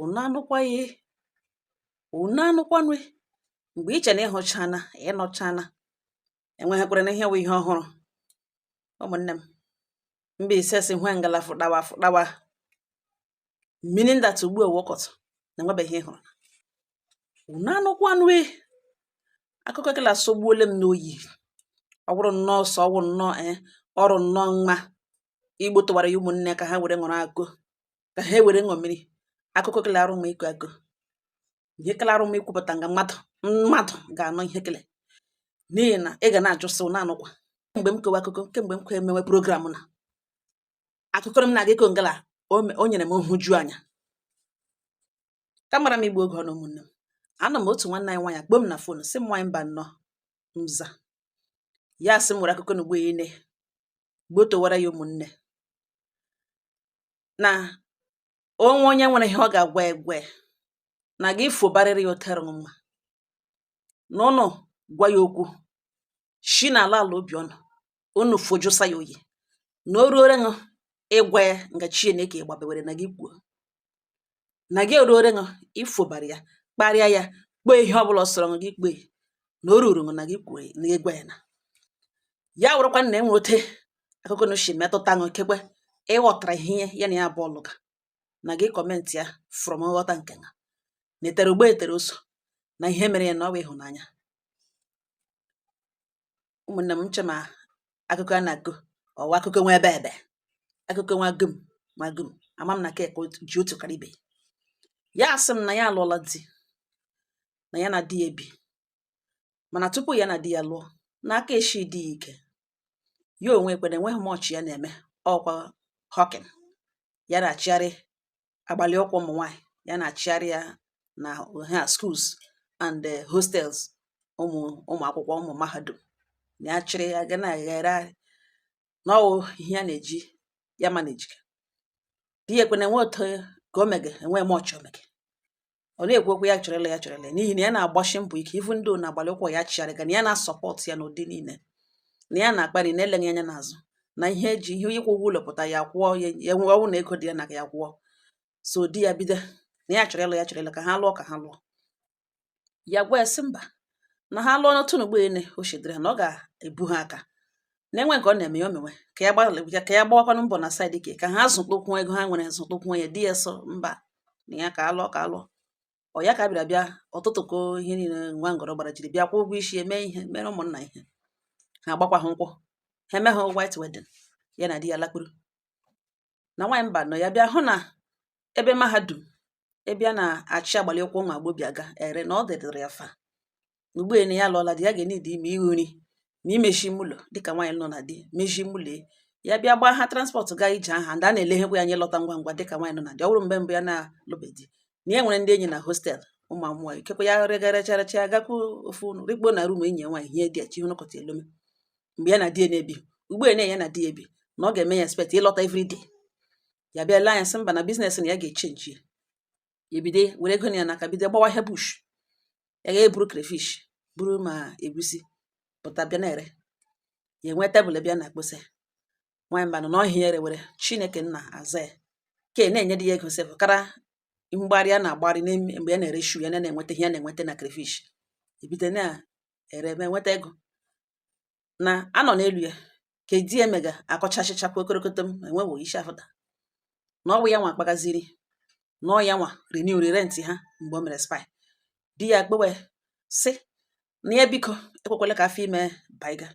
unu anụkwaghị unu anụkwanụ mgbe iche na ịhụchana ịnụchana enweghịkwara na ihe wụ ihe ọhụrụ. Ụmụnne m, Mbaise si hwe ngala fụdawa fụdawa, meaning that ugbu a wọkọtụ na enwebeghị ihe hụrụ. Unu anụkwanụ akụkọ ekele asọgbuole m n'oyi. Ọ bụrụ nnọọ ọsọ ọwụ nnọọ ọrụ nnọọ mma Igbo tụwara ya ụmụnne ka ha were ṅụrụ agụ, ka ha were ṅụọ mmiri. Akụkọ ekele arụ ma ịkụ agụ. Ihe kele arụ ma ikwupụta nga mmadụ ga-anọ ihe kele, n'ihi na ị ga na-ajụsị unu anụkwa. Mgbe m kewa akụkọ, kemgbe m kwe emewe program na akụkọ m na-aga eko ngala o nyere m nhụju anya. Ka mara m igbu oge ọnụ ụmụnne m. Anọ m otu nwanne anyị nwaanyị akpọ m na fon sị m nwaanyị mba nnọọ mza. Ya sị m nwere akụkọ na ugbo ine gbotowara ya ụmụnne na onye nwere ihe ọ ga-agwa egwe na gị fobarịrị ya otere mma, na ụnụ gwa ya okwu shi na ala ala obi ọnụ, unu fojusa ya oyi na o ruore ṅụ ịgwa ya nga Chineke gbabewere na gị kwuo na gị ruore ṅụ ifobara ya kparịa ya kpee ihe ọbụla ọ sọrọ gị kpee na o ruru ṅụ na gị kwuo na ịgwa ya na ya wụrụkwa na enwete akụkọ na ushi metụta ṅụ kekwe ịghọtara ihe ya na ya bụ ọlụga na gị kọmentị ya from nghọta nke na etere ugbo etere ụzọ na ihe mere ya na ọ bụ ịhụnanya. Ụmụnne m, nche ma akụkọ a na-akụ ọwa akụkọ nwa ebe ebe, akụkọ nwa gum ama m na ka ji otu kara ibe ya. Asị m na ya alụọla di, na ya na di ya ebi, mana tupu ya na di ya lụọ n'aka eshi di ya ike, ya onwe kwere enweghị m ọchị ya na-eme ọkwa họkin. Ya na-achịgharị agbalị ụkwụ ụmụ nwaanyị, ya na-achịgharị ya na ha schools and hostels ụmụ akwụkwọ ụmụ mahadum. Ya chịrị ya ga na-eghere n'ọwụ ihe ya na-eji ya ma na-ejike. Di ya ekwe na enwe otu ka o mege enwe m ọchị omege. Ọ na-ekwu okwu ya chọrọla ya chọrọla n'ihi na ya na-agbashi mbọ ike ivu ndị na agbalị ụkwụ ya chịgharị ga na ya na-asọpọt ya n'ụdị niile, na ya na-akparị na eleghị anya n'azụ na ihe eji ihe ịkwụ ụgwọ ụlọ pụta ya kwụọ ya nwe ọnwụ na ego dị ya na ya kwụọ. So di ya bido na ya chọrọla ka ha lụọ ya gwa ya sị mba na ha lụọ n'otu n'ugbo ene o shedere na ọ ga-ebu ha aka na enwe nke ọ na-eme ya omewe ka ya gbawakwanụ mbọ na saịdị ka ha zụtụkwuo ego ha nwere zụtụkwuo ya. Di ya sọ mba na ya ka alụọ ọ ya ka bịa ọtụtụ ka ihe niile nwa ngọrọ gbara jiri bịa kwụ ụgwọ isi eme ihe mere ụmụnna ihe ha agbakwa ha nkwụ ha eme ha white wedding ya na di ya lakpuru na nwaanyị mba nọ ya bịa hụ na ebe mahadum ebe a na-achị agbalị ụkwụ ụmụ agbọbịa ga ere na ọ dịdịrị ya fa ugbu a ya lụọla di ya ga-enidi ime ihu nri ma imechi ụlọ dịka nwaanyị nọ na di mechi ụlọ ya bịa gbaa ha transport gaa ije aha ndị a na-eleghekwa ya nye lọta ngwa ngwa dịka nwaanyị nọ na di. Ọ bụrụ mgbe mbụ ya na-alụbe di na ya nwere ndị enyi na hostel ụmụ amụọ ikekwe ya regarecharacha ya gakwu ofu rikpo na rum enyi ya nwaanyị ihe dị echi hụnụkọta elome mgbe ya na di na-ebi ugbu a ya na di ebi na ọ ga-eme ya expect ịlọta everyday. Ya bịa lee anya sị mba na biznes na ya ga-echenji ya bido were ego na ya n'aka bido gbawa ahịa bush. Ya ga-eburu crayfish buru ma egusi pụta bịa na-ere ya enwe tebụl bịa na akpụsị nwaanyị mba nọ n'ọhịa ere were Chineke nna aza ya ke na-enye di ya ego sef kara mgbagharị a na-agbagharị mgbe ya na-ere shu ya na-enweta ihe ya na-enweta na crayfish ebido na-ere ebe enweta ego na anọ n'elu ya ka di ya mega akọcha achịchakwa okorokoto m enwewo isi afụta na ọ bụ ya nwa akpagaziri na ọ ya nwa renewri rent ha mgbe o mere spi. Di ya gbewe sị na ya biko ekwekwele ka afọ ime baiga.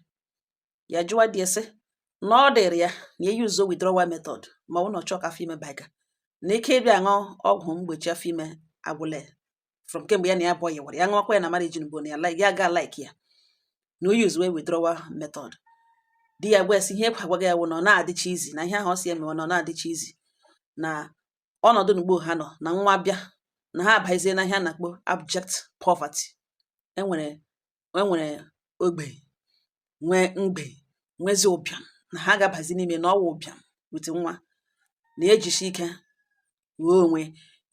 Ya jụwa di ya sị na ọ dịrị ya na ya yuzo withdrawal method ma ọ bụ na ọ chọọ ka afọ ime baiga na ike ịbịa ṅụọ ọgwụ mgbochi afọ ime agwụla ya from kemgbe ya na ya abụọ yawara ya ṅụọkwa ya na marriage mbụ na ya ga like ya na o yuzuwe withdrawal method. Di ya gwa sị ihe agwaghị ya wụ na ọ na-adịcha izi na ihe ahụ ọ si emewe na ọ na-adịcha izi na ọnọdụ n'ugbo ha nọ na nwa bịa na ha abazie na ihe a na-akpọ abject poverty. Enwere ogbe nwee mgbe nwezi ụbịam na ha ga-abazi n'ime na ọwa ụbịam wute nwa na-ejisi ike wee onwe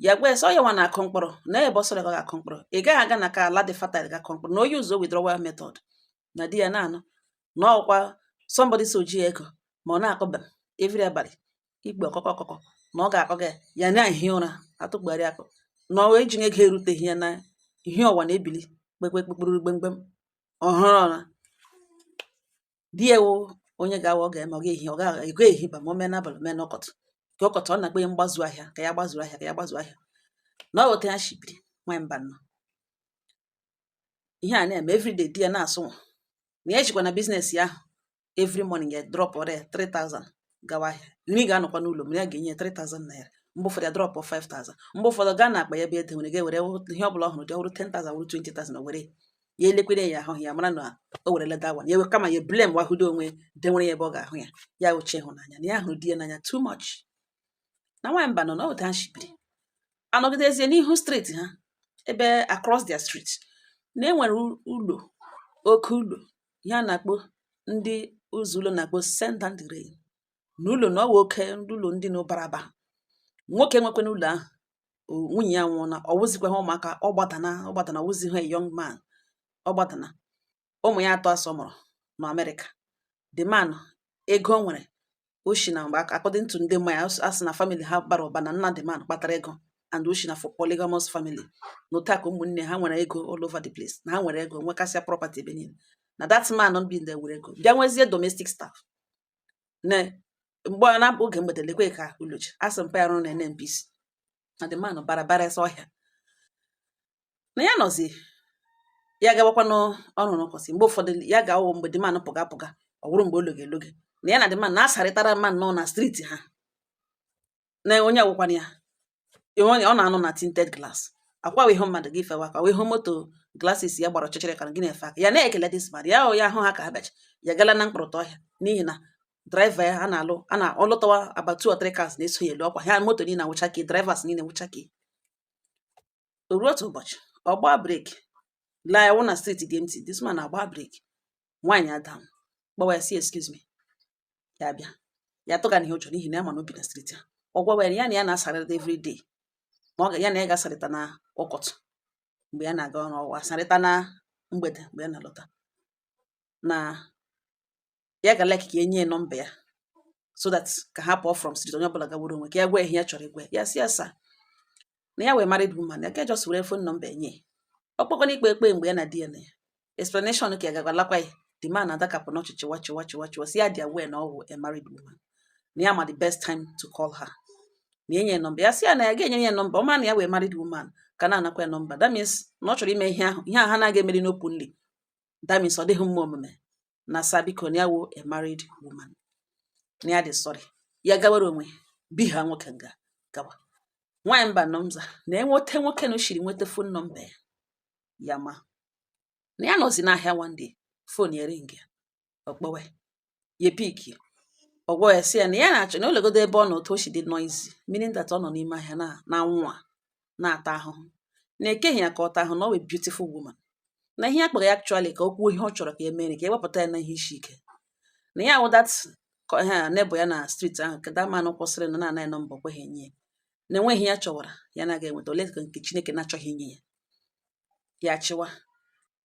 ya gwa sọ ya nwa na-akụ mkpụrụ na ebe ọsọrọ ga akụ mkpụrụ ị gaghị aga na ka ala dị fertile ga akụ mkpụrụ na oyi ụzọ withdrawal method na di ya na-anụ na ọkwa somebody so ji ego ma ọ na-akụba every abalị igbe ọkụkọ na ọ ga-akọ gị ya na-ehi ụra atụkpugharị akụ na ọ ejighị ego eruteghị ya na ihe ọwa na-ebili kpekpekpekpuru gbemgbem ọhụrụ ọra di ya wụ onye ga-awa ọ ga-eme ọ ga-ehi ọ ga-ego ehiba ma o mee n'abalị mee n'ọkọtụ ka ọkọtụ ọ na-akpa ya mgbazu ahịa ka ya gbazuru ahịa ka ya gbazu ahịa na ọ weta ya shibiri nwanyị mba nọ ihe a na-eme everyday di ya na-asụ na ya ejikwa na biznes ya ahụ every morning ya drop ọrịa 3000 gawa ahịa nri ga-anọkwa n'ụlọ mgbe ya ga-enye 3000 naira mgbe ụfọdụ ya drop 5000 mgbe ụfọdụ gaa na akpa ya bụ ede nwere ga-ewere ihe ọ bụla ọhụrụ dị ọhụrụ 10,000 wụrụ 20,000 were ya elekwere ya ahụ ya mara na o were leda awa ya kama ya blame wahudo onwe denwere ya ebe ọ ga-ahụ ya ya uche ịhụnanya na ya hụrụ di ya n'anya too much na nwanyị mba nọ na otu ha shibiri anọgidezie n'ihu streeti ha ebe across their street na enwere ụlọ oke ụlọ ya na-akpọ ndị ụzọ ụlọ na-akpọ send down the rain na ụlọ na ọwa oke ụlọ ndị na ụbara aba nwoke nwekwana ụlọ ahụ nwunye ya nwụọ na ọwụzikwa ha ụmụaka ọgbadana wụzi ha young man ọgbadana ụmụ ya atọ asọ mụrụ na Amerịka the man ego o nwere oshi na mgbe according to ndị mmanya asị na family ha bara ụba na nna the man kpatara ego and oshi na for polygamous family na otu aka ụmụnne ha nwere ego all over the place na ha nwere ego nwekasịa property ebe niile na that man bi ndị were ego bịa nwezie domestic staff na mgbe na oge mgbede lekwe ka ulochi asị mpa ya rụ na NNPC na the man bara ese ọhịa na ya nọzi ya gawakwa n'ọrụ n'ụbọchị mgbe ụfọdụ ya ga-awụ mgbe the man pụga ọ bụrụ mgbe ologe na ya na the man na-asarịtara man nọ na streeti ha na onye awụkwana ya ọ na-anọ na tinted glass akwa ihe mmadụ gị fewa ka ihe moto glasses ya gbara ọchịchịrị ka gị na-efe aka ya na-ekele this man ya ya ahụ ha ka ha bịachi ya gala na mkpụrụta ọhịa n'ihi na draiva ya a na-ọlụtawa about 2 or 3 cars na-eso ya elu ọkwa ha moto niile awụchaki drivers niile nwụchaki o ruo otu ụbọchị ọ gbaa breki laa ya wụ na streeti dị empty this man agba breki nwaanyị adam gbawa ya si excuse me ya bịa ya tụga n'ihe ụjọ n'ihi na ya ma na obi na streeti a ọ gwawa ya na ya na-asarịta every day ma ya na ya ga-asarịta na ụkọtụ mgbe ya na-aga ọrụ ọwa asarịta na mgbede mgbe ya na-alọta na ya ga like ka enye nọmba ya so that ka ha pụọ from street onye ọbụla gawuru onwe ka ya gwa ihe ya chọrọ igwe ya si asa na ya wee married woman ya ka just were phone nọmba enye ọkpọkwana ikpe ekpe mgbe ya na di ya na ya explanation ka ya gagwalakwa ya the man adakapụ n'ọchịchị wachiwachiwachiwa si ya dị aware na ọ bụ a married woman na ya ma the best time to call her na enye nọmba ya si ya na ya ga-enye ya nọmba ọ mara na ya wee married woman ka na-anakwa ya nọmba that means na ọ chọrọ ime ihe ahụ ha na-aga emeri n'openly that means ọ dịghị mma omume na sa biko na ya wụ a married woman na ya dị sorry ya gawara onwe bi ha nwoke nga gawa nwaanyị mba nọmza na enwete nwoke na oshiri nweta phone nọmba ya ma na ya nọzi n'ahịa one day phone ya ring ya ọkpọwe ya piki ọgwọ ya si ya na ya na-achọ na olegodo ebe ọ nọ otu o shi dị noisy meaning that ọ nọ n'ime ahịa na nwa na-ata ahụhụ na-ekeghị ya ka ọ taa ahụ na ọ wee beautiful woman na ihe ya kpọrọ ya actually ka o kwuo ihe ọ chọrọ ka e mere ka e wepụta ya na ihe isi ike na ya wụ that ha nebo ya na street ahụ ka that man kwụsịrị na na-anaghị nọmba okweghị enye ya na enweghị ya chọwara ya na-aga enweta ole ka nke Chineke na-achọghị inye ya ya chịwa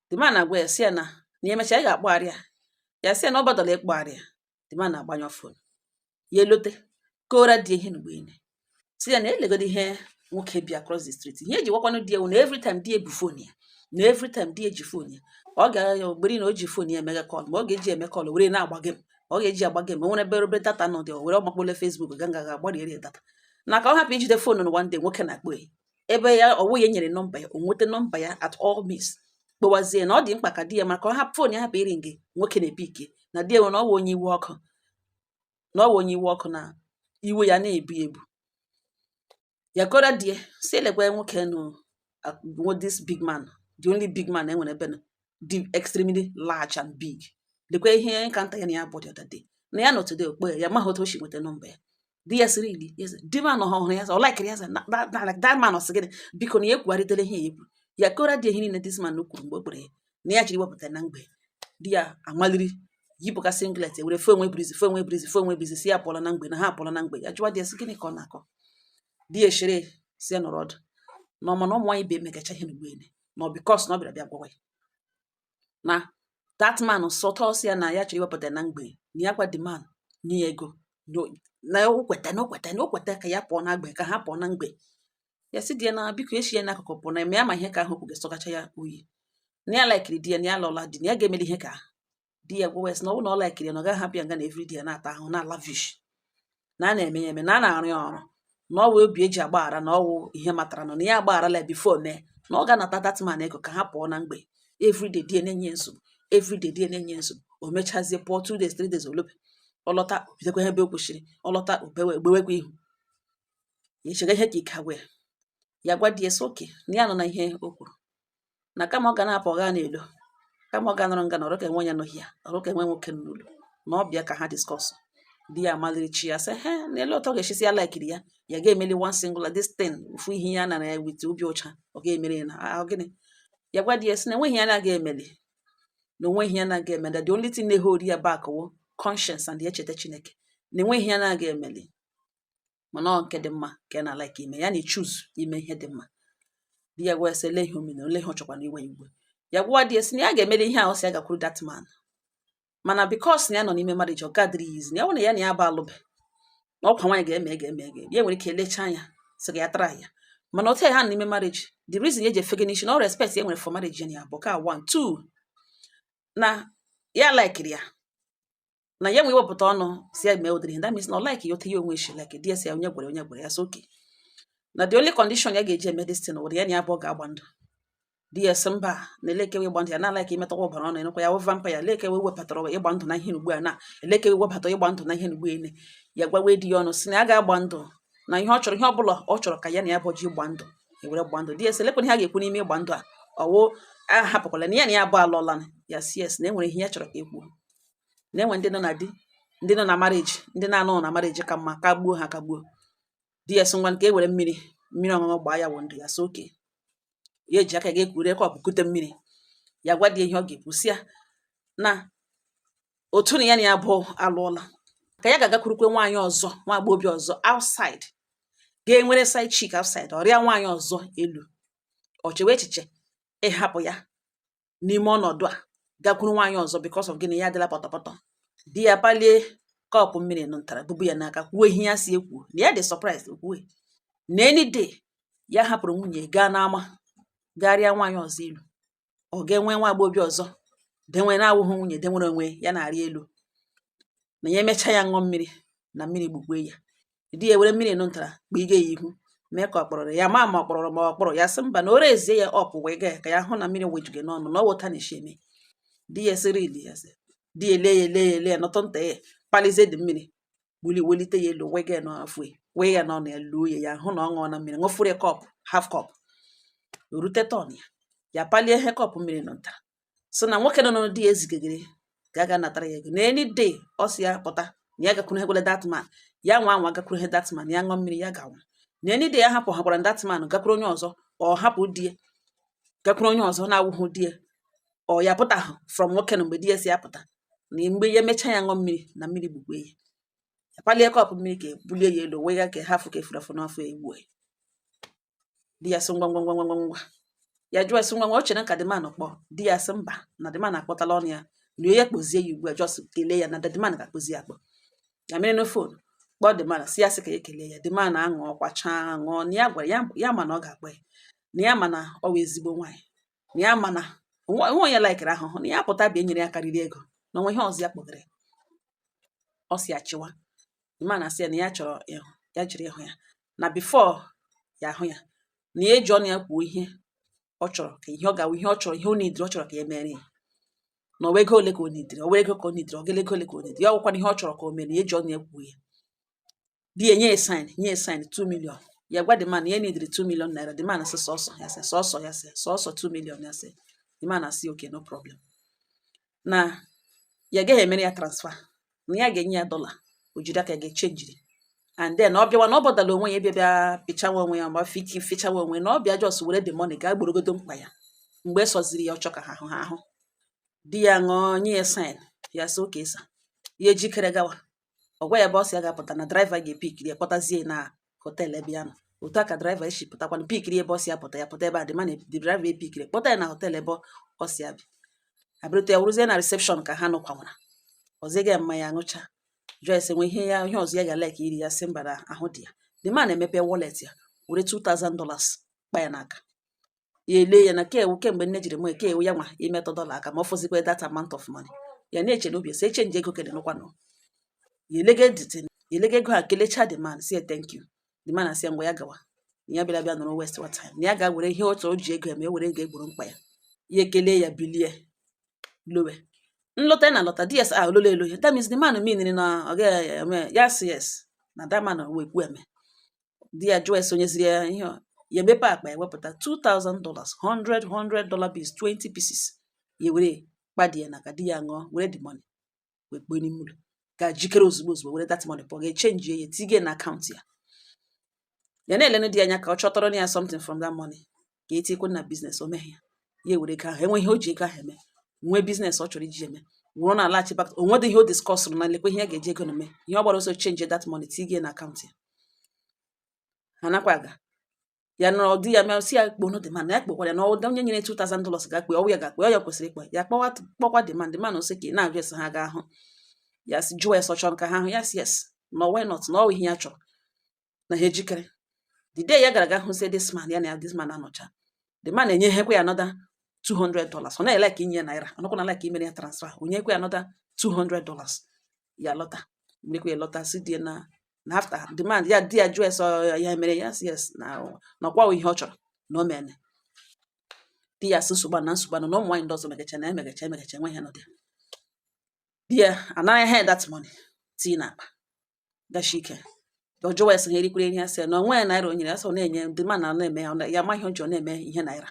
the man agwa ya si ya na ya emechaa ya ga-akpọgharị ya si ya na ọ gbadọla ịkpọgharị ya the man na-agbanyụ fon ya elote ka ụra dị ihe n'ugbo ene si ya na elegodo ihe nwoke bi across the street ihe eji gwakwanụ di ewu na every time di ebu fon ya na every time di eji fon ya ọ ga-ya ogberi na o ji fon ya emega kọl ma ọ ga-eji eme kọl were na-agba gem ọ ga-eji agba gem nwere ebe data nọ dị were ọgbakpole Facebook ga ga-agbariere data na ka ọ hapụ ijide fon na one day nwoke na-akpọ ebe ya ọwụ ya nyere nọmba ya o nweta nọmba ya at all miss kpọwazie na ọ dị mkpa ka di ya maka ọ hapụ fon ya hapụ iri nge nwoke na-epi ike na di enwe na ọ wụ onye iwe ọkụ na iwe ya na-ebu ebu ya kọrọ die si elekwa nwoke nụ this big man the only big man enwere ebe na dị extremely large and big lekwa ihe nkanta ya na ya bụ the other day na ya nọ today okpo ya maghị otu o si nweta nọmba ya di ya sịrị ili di man ọhụrụ ya ọ laikiri ya that man ọsị gịnị biko na ya ekwugharịtela ihe ya ekwu ya kọrọ die ihe niile this man kwuru mgbe o kpere ya na ya jiri wepụta na mgbe di ya amaliri yipụka singlet were fo onwe brizi si ya pụọla na mgbe na ha apụọla na mgbe ya jụwa di ya sị gịnị ka ọ na-akọ di ya eshere si ya nọrọ ọdụ na ọma na ụmụ nwaanyị be emegacha ihe n'ugbo ene na ọ bikos na ọ bịara bịa gwawa ya na that man sọtọ si ya na ya chọrọ iwepụta na mgbe na ya gwa the man nye ya ego na okweta ka ya pụọ na mgbe ka ha pụọ na mgbe ya sị di ya na biko echi ya n'akụkụ pụọ na eme ya ma ihe ka ahụ kwuga sọgacha ya oyi na ya laikiri di ya na ya lọla di na ya ga-emeli ihe ka di ya gwa na ọ bụrụ na ọ laikiri ya na ọ gaghị hapụ ya nga na every day na-ata ahụ na lavish na a na-eme ya eme na a na-arụ ya ọrụ na ọ wụ obi eji agbaghara na ọwụ ihe matara na ya agbagharala ya bifo mee na ọ ga-anata datman ego ka ha pụọ na mgbe everyday di ya na-enye nsogbu everyday di ya na-enye nsogbu o mechazie pụọ 2 days 3 days olobe ọlọta bidokwa ebe o kwesịrị ọlọta ogbewekwa ihu ya echega ihe ka ike agwa ya ya gwa di ya sị oke na ya nọ na ihe o kwuru na kama ọ ga na-apụ ọga n'elo kama ọ ga nọrọ nga na ọrụ ka enwe ya nọghị ya ọrụ ka enwe nwoke n'ụlọ na ọ bịa ka ha diskọs di ya amalirichi ya sị he n'elu ọtọ ga-echisi ya laikiri ya ya ga-emeli one single this thing ofu ihe ya na ya wit obi ụcha ọ ga-emere ya na gịnị ya gwa di ya sị na enweghị ya na-aga emeli na onweghị ya na-aga emeli the only thing na-ehold ya back wo conscience and echeta Chineke na enweghị ya na-aga emeli mana ọ nke dị mma ka ya na like ime ya na choose ime ihe dị mma di ya gwa ya sị ele ihe omena ole ihe ọ chọkwa na iwe igwe ya gwa di ya sị na ya ga-emeli ihe ahụ si ya gakwuru that man mana because na ya nọ n'ime marriage ọ gadịrị ya izi na ya nwere ya na ya ba alụbe na ọkwa nwaanyị ga-eme ya nwere ike elecha anya sị ga ya tara ya mana otu ha n'ime marriage the reason eji efege n'isi na ọ respect ya nwere for marriage ya na ya bụ ka 1 2 na ya laikiri ya na ya nwe wepụta ọnụ si ya mee ụdịrị that means na ọ like ya ote ya onwe shi like di ya si ya onye gwara ya so okay na the only condition ya ga-eji eme this thing were ya na ya bụ ga-agba ndụ di ya sị mba na elekewe ịgba ndụ ya na like imetakwa ọbara ọnụ enekwa ya wụ vampire elekewe wepụtara ịgba ndụ na ihe ugbu a na elekewe webata ịgba ndụ na ihe ugbu a ya gwawe di ya ọnụ si na ya ga-agba ndụ na ihe ọ chọrọ ihe ọbụla ọ chọrọ ka ya na ya bọji ịgba ndụ ewere gba ndụ di ya sị elekwana ihe a ga-ekwu n'ime ịgba ndụ a ọwụ a hapụkwala na ya na ya bụ alụọla ya si yes na enwere ihe ya chọrọ ka e kwuo na enwe ndị nọ na di ndị nọ na marriage ndị na-anọ na marriage ka mma ka gbuo ha ka gbuo di ya sị ngwa nke e were mmiri ọṅụṅụ gbaa ya wụ ndụ ya sị oke ya eji aka ga-ekwure ka ọ bụ kute mmiri ya gwa di ihe ọ ga-ekwu si ya na otu na ya bụ alụọla ka ya ga-agakwurukwe nwaanyị ọzọ nwa agbọghọbịa ọzọ outside ga-enwere side chick outside ọrịa nwaanyị ọzọ elu ọ chewe echiche ịhapụ ya n'ime ọnọdụ a gakwuru nwaanyị ọzọ because of gịnị ya adịla pọtọpọtọ di ya palie kọpụ mmiri ntara bubu ya n'aka kwuo ihe ya si ekwu na ya dị surprise okwue na any day ya hapụrụ nwunye gaa n'ama garịa nwaanyị ọzọ elu ọ ga-enwe nwa agbọghọbịa ọzọ denwe na-awụghị nwunye denwere onwe ya na-arị elu na ya emechaa ya ṅụọ mmiri na mmiri gbugwe ya di ya were mmiri ntara kpiga ya ihu mee ka ọ kpọrọ ya ma ọ kpọrọ ma ọ kpọrọ ya sị mba na o rezie ya ọpụ wee gaa ka ya hụ na mmiri wejuge n'ọnụ na ọ wụta na-eshi eme di ya sịrị ili ya sị di ya ele ya nọtọ nta ya palizie dị mmiri welite ya elu wee gaa n'afọ wee ya n'ọnụ ya luo ya hụ na ọ ṅụọ na mmiri ṅụfuru ya kọpụ half cup o rute tọn ya palie ihe kọpụ mmiri ntara so na nwoke nọ n'ụdị ya ezigagere ga-aga natara ya ego na any day ọ si ya pụta na ya gakwuru hegwele datman ya nwa gakwuru ihe datman ya ṅụọ mmiri ya gawa na any day ya hapụkwara datman gakwuru onye ọzọ ọ hapụ di ya gakwuru onye ọzọ na-awụghụ di ya ọ ya pụta from nwoke na mgbe di ya si ya pụta na mgbe ya mechaa ya ṅụọ mmiri na mmiri gbugbe ya ya palie kọpụ mmiri ka bulie ya elu wee ya ka hafụ ka efuru afụ n'afọ egbu di ya sị ngwa ya jụọ sị ngwa o chere ka dịman kpọọ di ya sị mba na dịman akpọtala ọnụ ya na ya kpozie ya ugbu a jọs kelee ya na dịman ga-akpọzi akpọ ya mere na fon kpọọ dịman si ya sị ka ya kelee ya dịman aṅụ ọkwacha ṅụọ na ya gwara ya ma na ọ ga-akpọ ya na ya ma na ọ wụ ezigbo nwaanyị na ya ma na onwe onye laikiri ahụhụ na ya pụta bịa nyere ya karịrị ego na onwe ihe ọzọ ya kpọgara ọ si achịwa dịman asị ya na ya chọrọ ịhụ ya jiri ịhụ ya na bifo ya ahụ ya na ya eji ọnụ ya kwuo ihe ọ chọrọ ka ihe ọ ga-awụ ihe ọ chọrọ ihe ọ nidiri ọ chọrọ ka ya mere ya na ọwa ego ole ka ọ nidiri ọwa ego ka ọ nidiri ọgele ego ole ka ọ nidiri ya ọgwụkwana ihe ọ chọrọ ka o mere ya eji ọnụ ya kwuo ya di ya nye ya sign 2 million ya gwa the man ya nidiri 2 million naira the man sị sọsọ ya sị sọsọ 2 million ya sị the man asị okay no problem na ya gaghị emere ya transfer na ya ga-enye ya $, o jiri aka ga-echenjiri and then ọ bịawa na ọ bọdala onwe ya bịa pịchawa onwe ya ma fichawa onwe na ọ bịa jos were the money gaa gborogodo mkpa ya mgbe sọziri ya ọ chọ ka ha ahụ di ya ṅụọ nye ya sign ya sị oke sa ya ejikere gawa ọ gwa ya bọs ya ga-apụta na driver ga-epikiri ya kpọtazie na hotel ebe ya nọ otu a ka driver esi pụtakwana pikiri ebe ọ si ya pụta ebe a dị mana the driver epikiri kpọta ya na hotel ebe ọ si abịa abịrịta ya wụrụzie na reception ka ha nọkwanwara ọziga mmanya aṅụcha Joyce enwe ihe ọzọ ya ga-like iri ya sị mba na ahụ dị ya. The man emepe wallet ya were $2,000 kpa ya n'aka. Ya ele ya na kemgbe nne jiri mụ ewu ya nwa imetọ dọla aka ma ọ fọzikwa that amount of money. Ya na-eche n'obi esi echenji ego kede nụkwanụ. Ya elege ego ha kelecha the man say thank you. The man asị ngwa ya gawa. Ya bịa nọrọ waste what time. Na ya ga were ihe otu o ji ego eme were ego egboro mkpa ya. Ya ekele ya bilie lowe. Nlọta na lọta DSR ololo elo. That means the man mean na yes na that man we kwu eme. Di ya jụọ ese onye ziri ya ihe ya emepe akpa ya wepụta $2,000 $100 bills 20 pieces ya were kpadi ya na ka di ya ṅụọ were the money wee kpuo n'ime ụlọ ga jikere ozugbo were that money pụọ ga-echenji ya tige na akaụntụ ya. Ya na-elenu di anya ka ọ chọtọrọ ya something from that money ka etikwe na business o meghe ya were ego ahụ enwe ihe o ji ego ahụ eme nwee business ọ chọrọ iji eme wụrụ na alaghachi back onwedị ihe o discussụrụ na lekwe ihe ya ga-eji ego na-eme ihe ọ gbara ọsọ change that money tige na akaụntụ ya. Ha nakwa aga ya nọrọ di ya si ya kpọọ the man ya kpọkwara ya na onye nyere $2,000 ga-akpọ ọwụ ya ga-akpọ ya kwesịrị ịkpọ ya kpọkwa the man ose ka na-ajụ ese ha ga ahụ ya si jụọ ese ọ chọrọ ka ha ahụ ya si yes na why not na ọwụ ihe ya chọrọ na ha ejikere. The day ya gara aga hụ say this man ya na this man anọcha the man enyehekwa ya another $200 ọ naghị like inye naira ọ nọkwa na like imere ya transfer onyekwa ya another $200 ya lọta mekwa ya lọta si die na after the man ya di ya jụọ ese ya mere yes na ọkwa ihe ọ chọrọ na o mene di ya si nsogbu na ụmụ nwaanyị ndị ọzọ megacha nwe ihe nọ dị. Di ya anaghị ha that money tii na akpa gashi ike ọ jụọ ese ha erikwere ihe asị na onwe ya naira o nyere ya sọ na-enye the man na-eme ya amaghị ọjọọ na-eme ihe naira.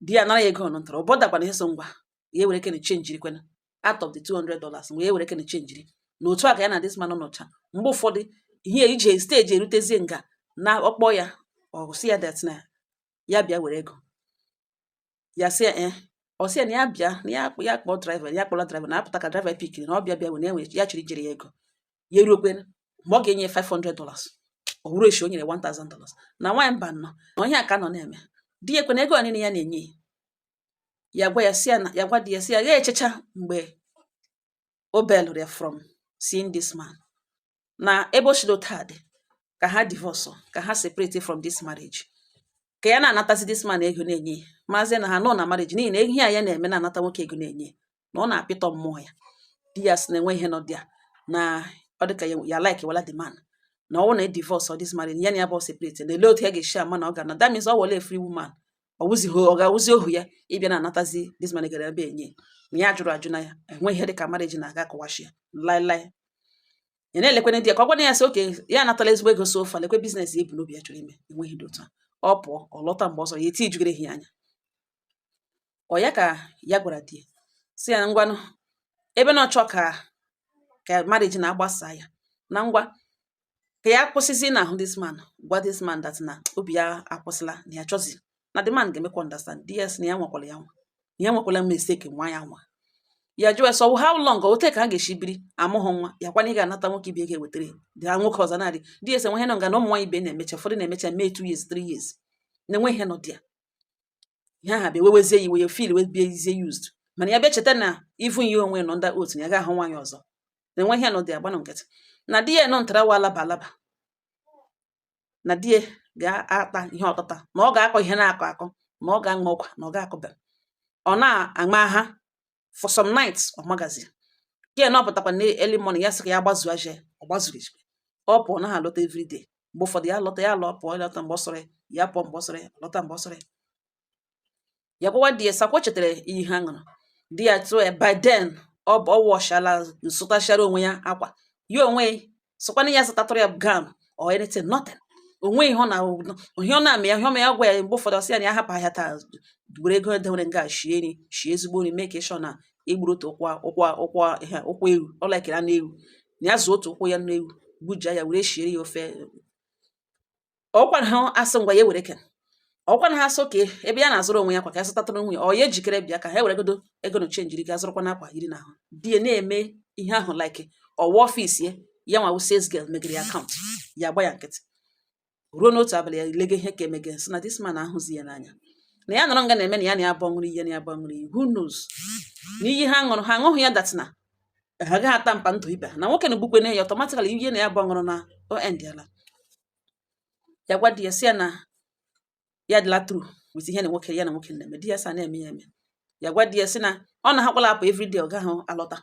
Di ya nara ya ego ọnụntara ụbọdakwana ihe so ngwa ya were kene chenjiri kwena out of the $200 mgbe ya were kene chenjiri na otu a ka ya na this man nọcha mgbe ụfọdụ ihe ije steji erutezie nga na ọkpọ ya ọ sị ya that na ya bịa were ego ya sị ya ọ sị ya na ya bịa na ya kpọọ driver ya kpọrọ driver na-apụta ka driver pikiri na ọ bịa were enwe ya chịrị jere ya ego ya eruokwe mgbe ọ ga-enye $500 ọ bụrụ echi o nyere $1,000 na nwaanyị mba nọ na onye aka nọ na-eme di ya ekwe ego a niile ya na-enye ya gwa ya si ya ya gwa di ya si ya ga-echecha mgbe o belụrụ ya from seeing this man na ebe o shido taa dị ka ha divorce ka ha separate from this marriage ka ya na-anatazi this man ego na-enye maazị na ha nọ na marriage n'ihi na ihe a ya na-eme na-anata nwoke ego na-enye na ọ na-apịtọ mmụọ ya. Di ya si na enwe ihe nọ dị ya na ọ dị ka ya like wala the man na ọwụ na divorce this marriage ya na ya bụ separate na ele otu ya ga-eshi ama na ọ ga-ana that means ọ wọle free woman ọ ga-awụzi ohu ya ịbịa na-anatazi this man gara ebe enye ma ya jụrụ ajụ na ya enwe ihe dị ka marriage na-aga akọwashi ya laịlaị ya na-elekwene di ya ka ọ gwana ya sị oke ya anatala ezigbo ego so ofa lekwe biznes ya ebu n'obi ya chọrọ ime enweghị dị otu a ọ pụọ ọ lọta mgbe ọzọ ya eti ijugere ihe anya ọ ya ka ya gwara di ya si ya ngwanụ ebe na ọchọ ka marriage na-agbasa ya na ngwa ka ya kwụsịzi na ahụ this man gwa this man that na obi ya akwụsịla na ya chọzi na the man ga-emekwa understand di ya si na ya nwekwala mistake nwa ya nwa ya jụọ so how long o take ka ha ga-eshi biri amụghị nwa ya kwana ị ga-anata nwoke ibe ga-ewetara dị ha nwoke ọzọ narị di ya si nwe ihe nọ nga na ụmụ nwaanyị ibe na-emecha ụfọdụ na-emecha mee 2 years 3 years na-enwe ihe nọ dị ya ihe aha bịa wewezie iwe ya feel wee biezie used mana ya bịa cheta na even ya onwe nọ ndị otu ya ga-ahụ nwaanyị ọzọ na-enwe ihe nọ dị ya gbanụ nkịtị na di ya nọ ntara wa alaba na di ya ga-ata ihe ọtata na ọ ga-akọ ihe na-akọ akọ na ọ ga-aṅụ ọkwa na ọ ga-akọba ọ na-aṅa aha for some nights of magazine ya na ọpụtakwa na early morning ya sị ka ya gbazuo aje ọ gbazuru ọ pụọ na ha lọta every day mgbe ụfọdụ ya lọta ya pụọ lọta mgbe ọ sọrọ ya pụọ mgbe ọ sọrọ lọta mgbe ọ sọrọ ya gwawa di ya sakwa chetara iyi ha ṅụrụ di ya tụọ ya by then ọ wọshala sụtachara onwe ya akwa ya onwe sọkwana ya zụtatụrụ ya gown or anything nothing onwe ihe ọ na-ame ya ihe ya gwa ya mgbe ụfọdụ ọsị ya na ya hapụ ahịa taa were ego edewere nga shie nri shie ezigbo nri mee ka ịshọ na igburu otu ụkwụ ewu ọ lekere anụ ewu na ya zụ otu ụkwụ ya nụ ewu gbuja ya were shiere ya ofe ọkwa na ha asị ngwa ya were ken ọkwa na ha asị oke ebe ya na-azụrụ onwe ya kwa ka ya zụtatụrụ nwunye ọ ya ejikere bịa ka ha were godo ego na chenjiri ga zụrụkwa n'akwa iri n'ahụ di ya na-eme ihe ahụ like ọwa ọfịs ya nwa sales girl megere ya akaụntụ ya gba ya nkịtị ruo n'otu abalị ya lege ihe ka emege nsị na this man ahụzi ya n'anya na ya nọrọ nga na-eme na ya na ya gbanwere ihe na ya gbanwere who knows na iyi ha ṅụrụ ha aṅụghị ya datina ha gaghị ata mpa ndụ ibe ha na nwoke na-egbukwe na ya ọtọmatikali ihe na ya bụ ọṅụrụ na o endiala ya gwa di ya si ya na ya dịla tru wit ihe na nwoke ya na nwoke na-eme di ya sa na-eme ya eme ya gwa di ya si na ọ na-ahakwala apụ everyday ọ gaghị alọta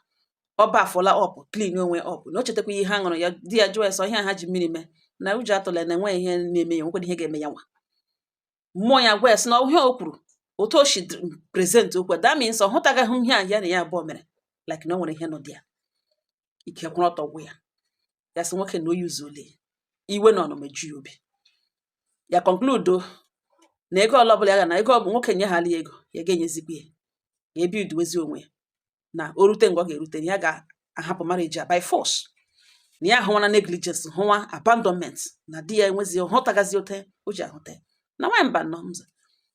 ọ bafụla ọpụ clean onwe ọpụ na o chetakwa ihe ha ṅụrụ ya di ya jụọ ya sọ ihe ha ji mmiri mee na uju atụla na enweghị ihe na-eme ya nwekwana ihe ga-eme ya nwa mmụọ ya gwa ya sị na ihe o kwuru otu o shi prezent okwu that means ọ hụtagaghị ihe a ya na ya abụọ mere like na o nwere ihe nọ dị ya ike kwụrụ ọtọ gwụ ya sị nwoke na oyi uzole iwe na ọnụ meju ya obi ya conclude na ego ọla ọbụla ya ga na ego ọ bụ nwoke nye ha ali ego ya ga-enyezikwa ya ebi uduwezi onwe ya na o rute mgbe ọ ga-erute na ya ga-ahapụ marriage by force na ya ahụwa na negligence hụwa abandonment na di ya enwezi hụtagazi ote o ji ahụta ya na nwaanyị mba nọ mza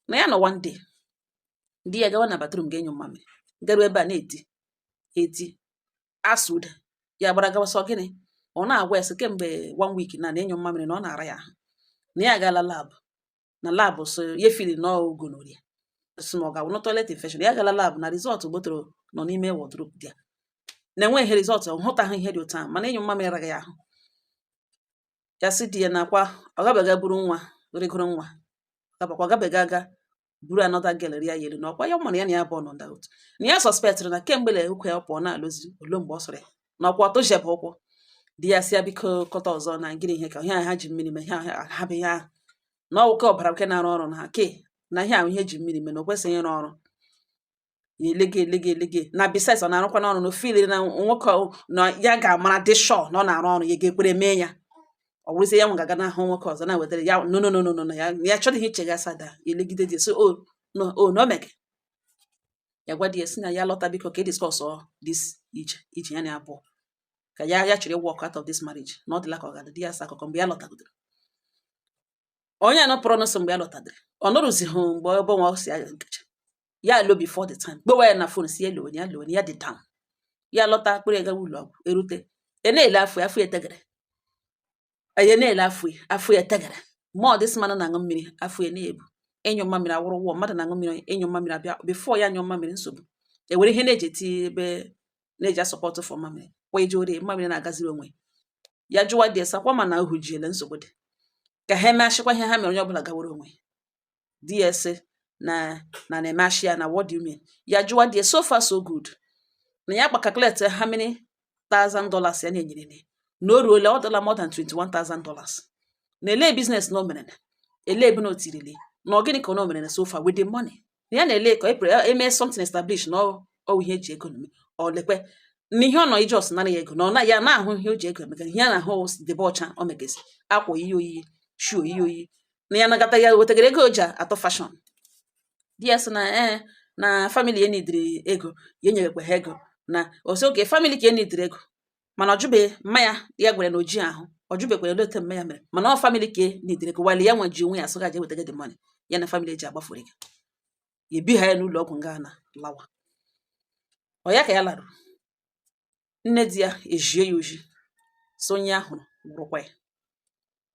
na ya nọ one day di ya gawa na bathroom ga-enyo mmamịrị garuo ebe a na-eti asụ ụda ya gbara gawa sọ gịnị ọ na-agwa ya sị kemgbe 1 week na enyo mmamịrị na ọ na-ara ya ahụ na ya agala labụ na labụ so ya fili na ogonoria sị na ọ ga-awụ na toilet infection ya gala labụ na rizọtụ gbotoro nọ n'ime wardrobe dị ya na enweghị ihe rizọtụ ọ hụtaghị ihe dị otu ahụ mana enyo mmamịrị araghị ya ahụ ya sị di ya nakwa ọ gabaga buru nwa rigoro nwa gabakwa gabaga aga buru anọda gel ria ya elu na ọkwa ya mara ya na ya bụ ọnọdụ otu na ya sọspektịrị na kemgbe le ụkwa ya pụọ na-alụzi olu mgbe ọ sọrọ ya na ọkwa ọtụ jebụ ụkwụ di ya si ya biko kọta ọzọ na gịnị ihe ka ihe ha ji mmiri mee ha bụ ihe ahụ na ọwụke ọbara nke na-arụ ọrụ na ha ke na ihe ahụ ihe ji mmiri mee na o kwesịghị ịrụ ọrụ ya elege na besides ọ na-arụkwa n'ọrụ na ofili na nwoke na ya ga-amara dị shọ na ọ na-arụ ọrụ ya ga-ekwere mee ya ọ bụrụzie ya nwe ga-aga n'ahụ nwoke ọzọ na-wetara ya no ya chọrọ ihe icheghasa da ya elegide dị so na o mege ya gwa di ya si na ya lọta biko ka e discuss this ije ya na abụọ ka ya chịrị walk out of this marriage na ọ dịla ka ọ ga-adị di ya sa akụkọ mgbe ya lọtagodoro onye anọpụrụ n'ụsọ mgbe ya lọtadịrị ọ nụrụzighị mgbe ọbụ nwa si agacha ya lo before the time gbewa ya na fon si ya lowen ya dị down ya lọta akpịrị ya gawa ụlọ ọgwụ erute na-ele afọ etegara ya na-ele afọ etegara ma ọ dịsị mmanụ na-aṅụ mmiri afọ ya na-ebu enyo mmamịrị awụrụ wụọ mmadụ na-aṅụ mmiri enyo mmamịrị abịa before ya nyụọ mmamịrị nsogbu ewere ihe na-eji eti ebe na-eji asọpọtụ fọ mmamịrị kwa ije ore mmamịrị na-agaziri onwe ya jụwa dị sakwa ma na ohu jiele nsogbu dị ka ha emechikwa ihe ha mere onye ọbụla gawara onwe di ya sị na na-emechi ya na what do you mean ya jụwa dị so far so good na ya calculate how many $1,000 ya na-enyere na o ruola ọ dọla more than $21,000 na ele business na o mere ele ebe na o tirili na ọ gịnị ka ọ mere na so far with the money na ya na-ele ka eme something established na ọ ihe eji ego na-eme ọ lekwe na ihe ọ nọ ije ọsụ nara ya ego na ọ na ya na-ahụ ihe o ji ego emega ihe a na-ahụ debe ọcha o megezi akwa oyiyi shu oyiyi na ya nagata ya wetagara ego o ji atọ fashion di ya sị na na family ya nidiri ego ya enyegakwa ha ego na osi oke family ka ya nidiri ego mana ọjụbe mmanya ya gwere na oji ahụ ọjụbekwara elote mmanya mere mana ọ family ka ya nidiri ego wali ya nwe ji onwe ya sụga je wetaga the money ya na family ji agbafuru ego ya ebi ha ya n'ụlọ ọgwụ nga na lawa ọ ya ka ya larụ nne di ya ejie ya oji so onye ahụ gwụrụkwa ya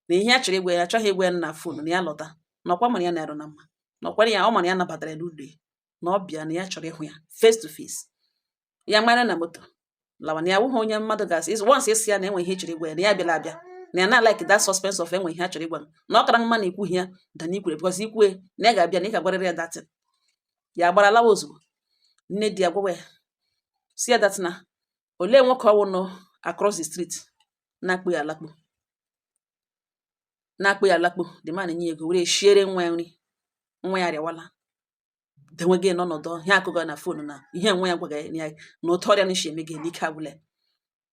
na ihe a chọrọ igwe ya achọghị igwe ya na fon na ya lọta na ọkwa mara ya na-arụ na mma na ọkwara ya ọ mara ya nabatara ya n'ụlọ ya na ọ bịa na ya chọrọ ịhụ ya face to face ya mara na moto lawa na ya wụghị onye mmadụ gasị once isi ya na enwe ihe chọrọ igwe ya na ya bịala abịa na ya na like that suspense of enwe ihe a chọrọ igwe na ọ kara mma na ikwughị ya da na ikwere because ikwue na ya ga-abịa na ị ga-agwarịrị ya datin ya gbara lawa ozugbo nne di ya gwawa ya si ya datina olee nwoke ọwụ nọ across the street na-akpụ ya alakpo the man nye ego were shiere nwa ya nri nwa ya arịawala denwege n'ọnọdụ ihe akụkọ na fon na ihe nwa ya gwaga ya na ụtọ ọrịa nshi eme gị n'ike agwụla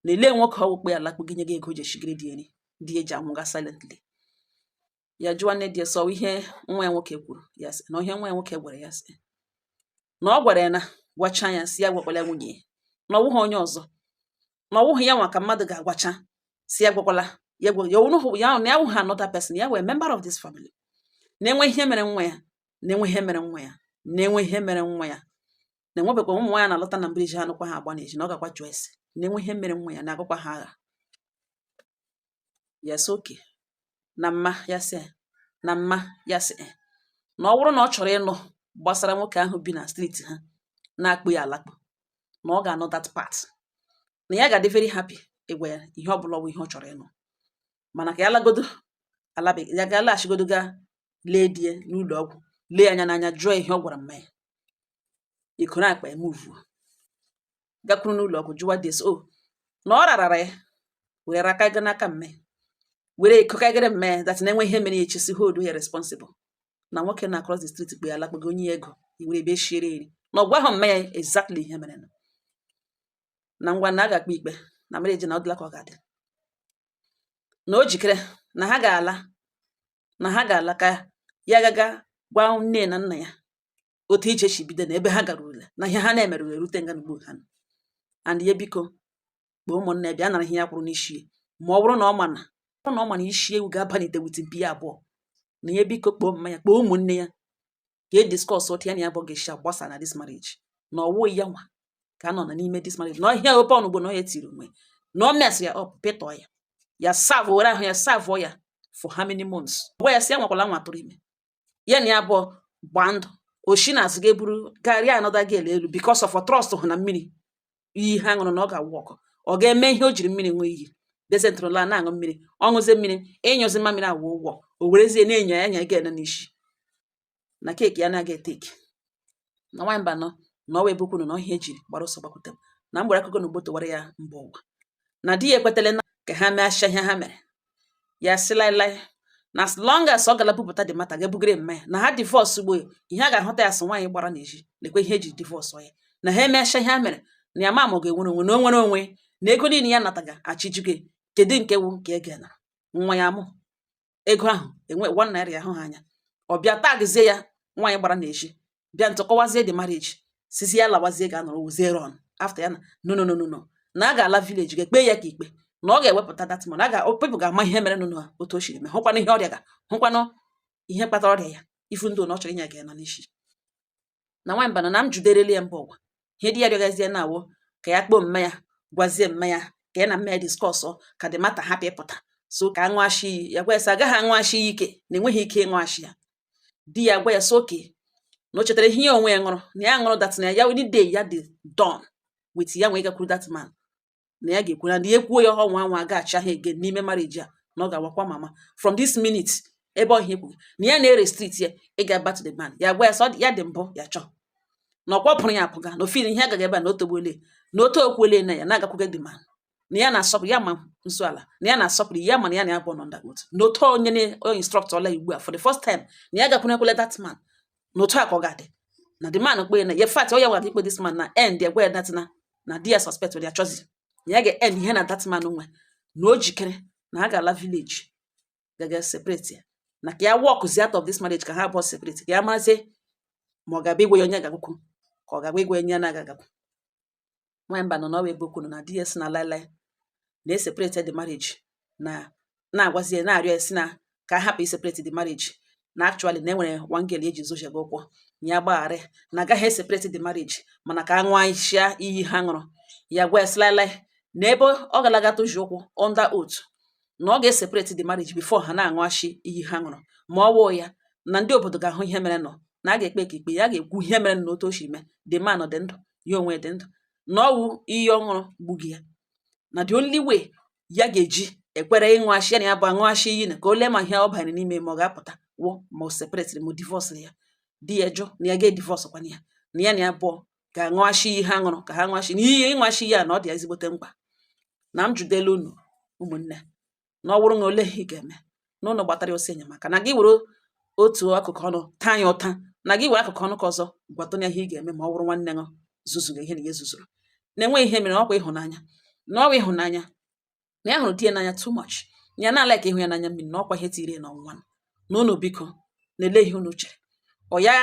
na ele nwoke ọwụ kpe alakpo gị nye gị ego ji eshigiri dị eri dị eji anwụga silently ya jụwa nne di ya sọ ihe nwa ya nwoke kwuru ya sị na ihe nwa ya nwoke gwara ya sị na ọ gwara ya na gwacha ya si ya gwakwala ya nwunye ya na ọwụghị onye ọzọ na ọwụghị ya nwa ka mmadụ ga-agwacha si ya gwakwala ya gwa ya ọnụ ya na ya wụghị another person ya wee member of this family na-enwe ihe mere nwa ya na-enwe ihe mere nwa ya na-enwe ihe mere nwa ya na-enwebekwa ụmụ nwaanyị na-alọta na mbriji ha nụkwa ha agba n'eji na ọ gakwa jụọ ese na-enwe ihe mere nwa ya na-agụkwa ha agha ya sị oke na mma ya sị na ọ bụrụ na ọ chọrọ ịnụ gbasara nwoke ahụ bi na streeti ha na-akpụ ya alakpụ na ọ ga-anọ that part na ya ga-adị very happy ịgwa ya ihe ọbụla ọ bụ ihe ọ chọrọ ịnụ. Mana ka ya lagodo alabeghị, ya ga-alaghachigodo gaa lee di ya n'ụlọ ọgwụ, lee anya n'anya, jụọ ihe ọ gwara mma ya. Ikuru akpa ya muvuo gakwuru n'ụlọ ọgwụ jụwa di ya na ọ rarara ya were aka ga n'aka mme ya, were iko kagịrị mme ya that na-enwe ihe mere ya echi si hold ya responsible. Na nwoke na across the street kpe ya lakpago onye ya ego iwere ebe shiere eri na ọ gwaghọ mme ya exactly ihe mere na ngwa na a ga-akpa ikpe na mere eji na ọ dịla ka ọ ga-adị, na o jikere na ha ga-ala ka ya gaga gwa nne na nna ya otu ije si bido na ebe ha gara ule na ihe ha na-emerụrụ erute nga n'ugbo ha, and ya biko kpọọ ụmụnne ya bịa nara ihe ya kwụrụ n'isi, ma ọ bụrụ na ọ ma na isi ewu ga-abanite wit mpi ya abụọ, na ya biko kpọọ mma ya, kpọọ ụmụnne ya ka e discuss otu ya na ya abụọ ga-esi agbasa na this marriage, na ọwụ ya nwa ka a nọ na n'ime this marriage, na ihe ope ọnugbo na ọ ya tiri onwe, na ọ mess ya up, pịtọ ya serve, were ahụ ya serve ya for how many months. Gwa ya si ya nwakwala nwa tụrụ ime, ya na ya abụọ gbaa ndụ, oshi na azụ ga-eburu karịa another girl elu because of trust hụ na mmiri iyi ha ṅụrụ na ọ ga-awụ ọkụ, ọ ga-eme ihe o jiri mmiri nwee iyi dezentrụla na-aṅụ mmiri, ọṅụzie mmiri ịnyụzi mmamịrị awụ ụgwọ, o werezie na-enyo ya nya ga-ene n'isi na keeki ya na-aga eteki na nwanyị mba nọ na ọwa ebe kwunu na ihe ejiri gbara ọsọ gbakwute m na mgbere akụkọ na ugbo towara ya mba ụwa, na di ya ekwetala na ka ha mee asha ihe ha mere ya sị laịlaị na as long as ọ gala bupụta dị mata ga-ebugere mma ya na ha divorce ugbo ihe a ga-ahụta ya sị nwaanyị gbara n'ezi lekwe ihe ejiri divorce ya, na ha emeasha ihe ha mere na ya ma ọ ga-enwere onwe na o nwere onwe na ego niile ya nataga achịjuge, kedu nke wu nke ege na nwa ya mụ ego ahụ enwe 1 naira ya ahụ ha anya, ọ bịa tagzie ya nwaanyị gbara n'ezi bịa ntụkọwazie the marriage sisi ya lawazie ga-anọrọ wuzie ron after ya na no na a ga-ala village ga-ekpe ya ka ikpe na ọ ga-ewepụta that money, people ga-ama ihe mere nụ otu o shiri mee, hụkwanụ ihe ọrịa ga hụkwanụ ihe kpatara ọrịa ya, ifu ndụ na ọ chọrọ inye ga ya na n'isi. Na nwanyị mbana na m juderele ya mba ụwa, ihe di ya rịọgazie na awụ ka ya kpọọ mma ya, gwazie mma ya ka ya na mma ya discuss ka dị mata hapụ ịpụta, so ka aṅụashi iyi ya gwa ya sị agaghị aṅụashi iyi ike na enweghị ike ịṅụashi ya. Di ya gwa ya sị oke na o chetara ihe ya onwe ya ṅụrụ na ya ṅụrụ that na ya any day ya dị done with ya nwee gakwuru that man, na ya ga-ekwu na ndị ekwuo ya ọnwa anwa ga-acha ha ege n'ime marriage a na ọ ga-awakwa mama from this minute ebe ọhịa ekwu na ya na-restrict ya ịga back to the man. Ya gwa ya sọ ya dị mbụ ya chọọ na ọ kpọpụrụ ya apụga na ofili ihe agaghị ebe a na otogbuole na otu okwuole na ya na-agakwuge the man, na ya na-asọpụrụ ya ma nso ala, na ya na-asọpụrụ ya ma na ya na-abụ nọ ndagotu na otu onye instructor ọla ugbu a for the first time na ya gakwunekwele that man na otu a ka ọ ga-adị na the man kpe na ya fact ọ ya gwara ikpe this man na end ya gwa ya that na di ya suspect ya chọzi ya ga-end ihe na that man nwe na o jikere na ha ga-ala village gaga separate ya na ka ya walkzi out of this marriage ka ha abụọ separate ka ya marazie ma ọ ga-abịa igwe ya onye ga-agwukwu ka ọ ga-agba igwe onye na agagakwu. Nwanyị mba nọ n'ọwa ebe okwu na di ya si na laịlaị na-eseparate the marriage na-agwazie na-arịọ ya si na ka hapụ iseparate the marriage na actually na enwere one girl eji zoja gị ụkwụ ya gbagharị na agaghị eseparate the marriage mana ka aṅụashịa iyi ha ṅụrụ. Ya gwa ya sị laịlaị na ebe ọ galaga toji ụkwụ under oath na ọ ga-eseparate the marriage before ha na-aṅụashi iyi ha ṅụrụ, ma ọ wụ ya na ndị obodo ga-ahụ ihe mere nọ na a ga-ekpe ka ikpe ya ga-ekwu ihe mere na otu o si mee the man dị ndụ ya onwe dị ndụ na ọwụ iyi ọṅụrụ gbugi ya na the only way ya ga-eji ekwere ịṅụashi ya na ya bụ aṅụashi iyi na ka o lee ma ihe ọ banyere n'ime ma ọ ga-apụta wụ ma o separate ma o divorce ya. Di ya jụ na ya ga-edivorce kwana ya na ya abụọ ga-aṅụashi iyi ha ṅụrụ ka ha ṅụashi na iyi ịṅụashi iyi a na ọ dị ezigbote mkpa. Na m jụdela unu ụmụnne na ọ bụrụ na ole ị ga-eme na ụnụ gbatara osi enyemaka na gị were otu akụkụ ọnụ taa ya ụta na gị were akụkụ ọnụ ka ọzọ gwatona ihe ị ga-eme ma ọ bụrụ nwanne ṅụ zuzuru ihe na ihe zuzuru na-enweghị ihe mere ọkwa ịhụnanya na ọwa ịhụnanya na ya hụrụ di ya n'anya too much ya na-ala ka ịhụ ya n'anya mmiri na ọkwa ihe tiri na ọnwụnwa na ụnụ biko na-ele ihe unu chere ọ ya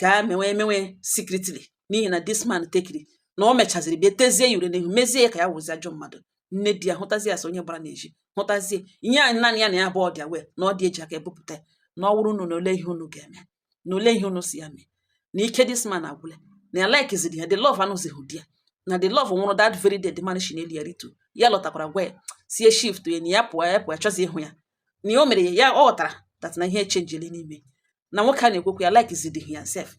ga-emenwe secretly n'ihi na this man tekiri na o mechaziri bịa tezie ya ure n'ihu mezie ka ya wụzi ajọ mmadụ. Nne di ya hụtazie ya so onye gbara n'ezi hụtazie ihe anyị naanị ya na ya abụọ dị awe na ọ dị eji aka ebupụta na ọ wụrụ unu na ole ihe unu ga-eme na ole ihe unu si ya mee na ike this man agwụle na ya laikiziri ya the love anụzighị di ya na the love nwụrụ that very day the man shi n'elu ya ritu ya lọtakwara gwa ya sie shift ya na ya pụọ ya chọzi ịhụ ya na o mere ya ọ ghọtara that na ihe echenjili n'ime na nwoke a na-ekwokwu ya laikiziri ya sef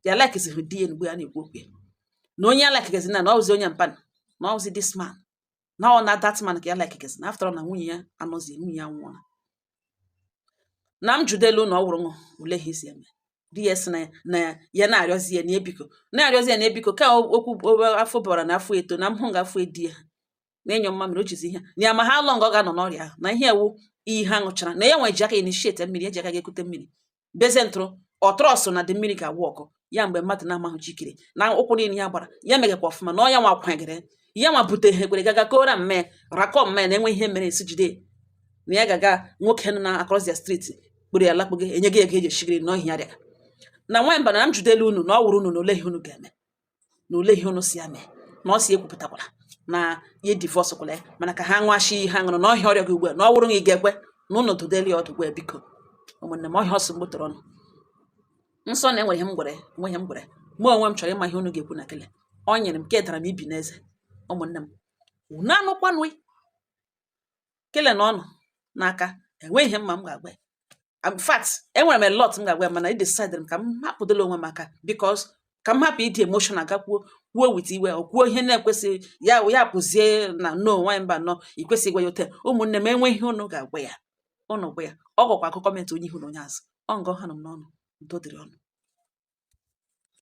ya laikiziri di ya mgbe a na-ekwu okwu ya na onye alakigazi na ọ bụzi onye mpana na ọzi this man na ọ na that man ka ya like gị na after all na nwunye ya anọzi nwunye ya nwụọla na m judelu na ọ wụrụ ule ha isi eme di ya sị na ya na-arịọzi ya na ebiko ka okwu afọ bara na afọ eto na mhụ ga-afọ edi ya na-enyo mma mere o jizi ihe na ya ma ha lọng ọ ga-anọ n'ọrịa ahụ na ihe ewu iyi ha ṅụchara na ya nwe ji aka initiate mmiri eji aka ga-ekute mmiri bezie ntụrụ ọtrọsụ na dị mmiri ga-awụ ọkụ ya mgbe mmadụ na-amahụ jikere na ụkwụ niile ya gbara ya megakwa ọfụma na ọ ya nwa kwagere ya nwa bute ha ekwere gaga kora mme rakọ mme na-enwe ihe mere esi jide na ya gaga nwoke nọ na across the street kpụrụ ya lakpụgị enye gị ego eji eshigiri n'ọhịa arịa na nwa mba na m judelu unu na ọ wụrụ unu na ole ihe unu ga-eme na ole ihe unu si ame na ọ si ekwupụtakwala na ihe divorce kwala ya mana ka ha nwashi ihe aṅụrụ na ọhịa ọrịa gị ugbu a na ọ wụrụ gị ga-ekwe na unu dodeli ya ọdụ ugbu a biko ụmụnne m ọhịa ọsọ mgbotoro ọnụ nsọ na enwere ihe m gwere mụ onwe m chọrọ ịma ihe unu ga-ekwu na kele ọ nyere m ka edara m ibi n'eze ụmụnne m unu anụkwanụ kele na ọnụ n'aka enweghị ihe mma m ga-agwa in fact enwere m a lot m ga-agwa mana I decided m ka m hapụdola onwe m aka because ka m hapụ ịdị emotional gakwuo wit iwe ọ kwuo ihe na-ekwesịghị ya pụzie na no nwanyị mba nọ ikwesịghị ịgwa ya ote ụmụnne m enwe ihe unu ga-agwa ya ụnụ gwa ya ọ gwakwa akụkọ kọmentị onye ihu na onye azụ ọ ngọ ha nọ m n'ọnụ udo dịrị ọnụ